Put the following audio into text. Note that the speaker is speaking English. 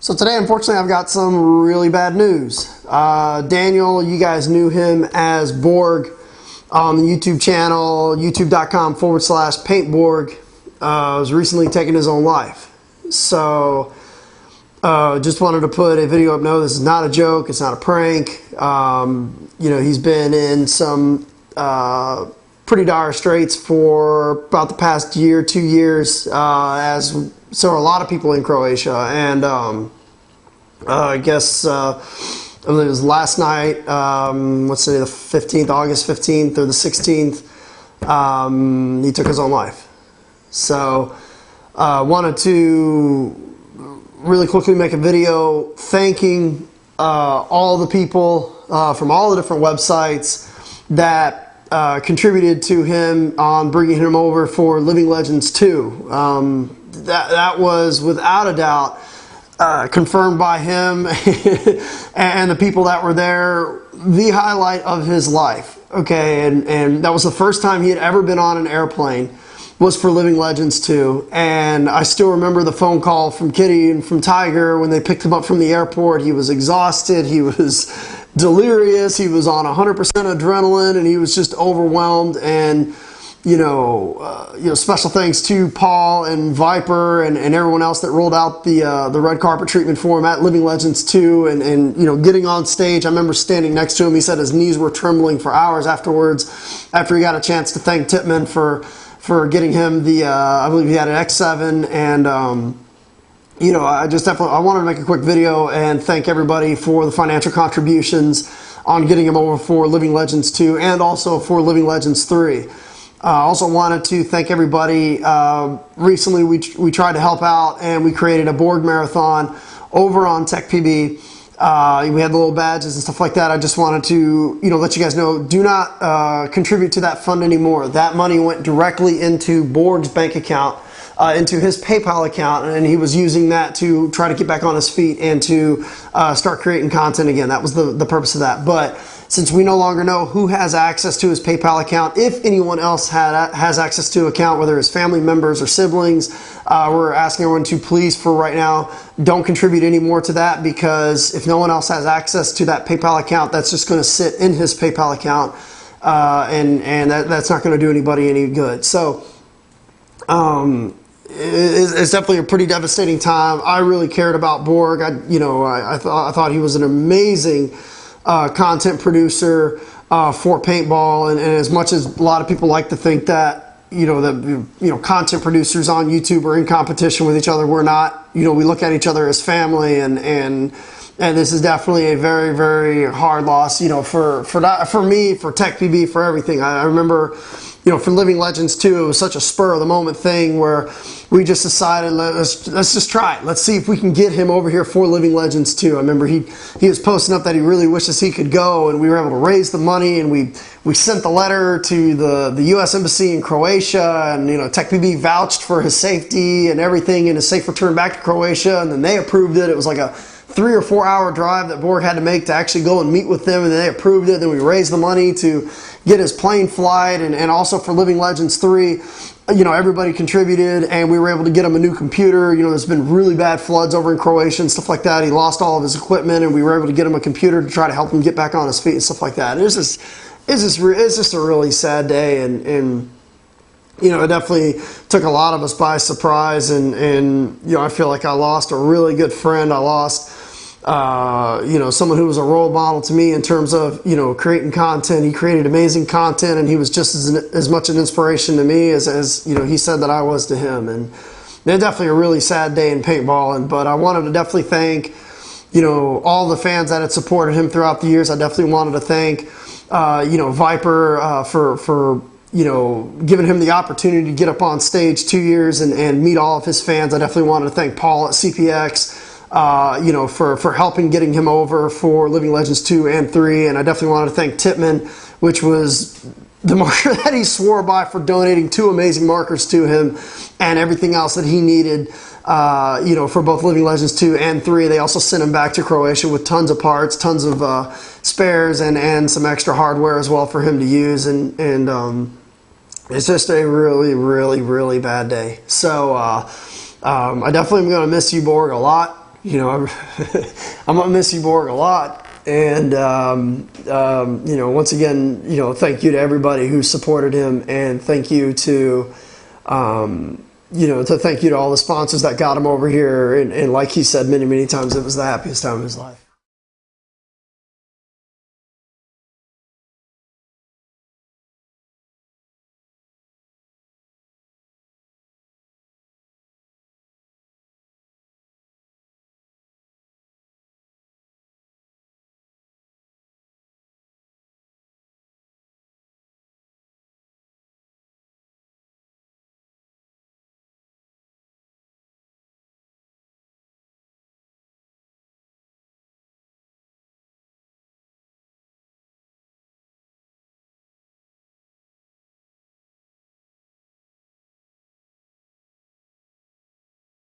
So today, unfortunately, I've got some really bad news. Daniel, you guys knew him as BORG on the YouTube channel, youtube.com/paintborg, was recently taking his own life. So just wanted to put a video up. No, this is not a joke. It's not a prank. He's been in some pretty dire straits for about the past year, 2 years, as so are a lot of people in Croatia. And I guess I believe it was last night, let's say the 15th, August 15th or the 16th, he took his own life. So wanted to really quickly make a video thanking all the people from all the different websites that contributed to him on bringing him over for Living Legends 2. That was without a doubt confirmed by him and the people that were there, the highlight of his life. Okay, and that was the first time he had ever been on an airplane, was for Living Legends 2. And I still remember the phone call from Kitty and from Tiger when they picked him up from the airport. He was exhausted, he was delirious, he was on 100% adrenaline, and he was just overwhelmed. And special thanks to Paul and Viper and everyone else that rolled out the red carpet treatment for him at Living Legends 2, and getting on stage. I remember standing next to him. He said his knees were trembling for hours afterwards, after he got a chance to thank Tippmann for getting him the I believe he had an X7. And I wanted to make a quick video and thank everybody for the financial contributions on getting him over for Living Legends 2 and also for Living Legends 3. I also wanted to thank everybody. Recently we tried to help out, and we created a BORG marathon over on TechPB. We had the little badges and stuff like that. I just wanted to let you guys know, do not contribute to that fund anymore. That money went directly into BORG's bank account, into his PayPal account, and he was using that to try to get back on his feet and to start creating content again. That was the purpose of that. But since we no longer know who has access to his PayPal account, if anyone else has access to an account, whether it's family members or siblings, we're asking everyone to please, for right now, don't contribute any more to that, because if no one else has access to that PayPal account, that's just going to sit in his PayPal account, and that's not going to do anybody any good. So it's definitely a pretty devastating time. I really cared about BORG. I thought he was an amazing content producer for paintball, and as much as a lot of people like to think that content producers on YouTube are in competition with each other, we're not. We look at each other as family, and this is definitely a very, very hard loss, for me, for TechPB, for everything. I remember, for Living Legends 2, it was such a spur of the moment thing where we just decided, let's just try it. Let's see if we can get him over here for Living Legends 2. I remember he was posting up that he really wishes he could go, and we were able to raise the money, and we sent the letter to the U.S. Embassy in Croatia, and TechPB vouched for his safety and everything, and his safe return back to Croatia, and then they approved it. It was like a 3 or 4 hour drive that BORG had to make to actually go and meet with them, and then they approved it. Then we raised the money to get his plane flight, and also for Living Legends 3, everybody contributed, and we were able to get him a new computer. There's been really bad floods over in Croatia and stuff like that. He lost all of his equipment, and we were able to get him a computer to try to help him get back on his feet and stuff like that. It's just a really sad day, and it definitely took a lot of us by surprise, and I feel like I lost a really good friend. I lost someone who was a role model to me in terms of creating content. He created amazing content, and he was just as much an inspiration to me as he said that I was to him. And it's definitely a really sad day in paintball. But I wanted to definitely thank all the fans that had supported him throughout the years. I definitely wanted to thank Viper for giving him the opportunity to get up on stage 2 years and meet all of his fans. I definitely wanted to thank Paul at CPX, for helping getting him over for Living Legends 2 and 3. And I definitely wanted to thank Tippmann, which was the marker that he swore by, for donating 2 amazing markers to him and everything else that he needed, for both Living Legends 2 and 3. They also sent him back to Croatia with tons of parts, tons of spares, and some extra hardware as well for him to use. And it's just a really, really, really bad day. So I definitely am going to miss you, BORG, a lot. you know, I'm gonna miss you, Borg, a lot. And you know, once again, you know, thank you to everybody who supported him, and thank you to you know, thank you to all the sponsors that got him over here. And like he said many times, it was the happiest time of his life.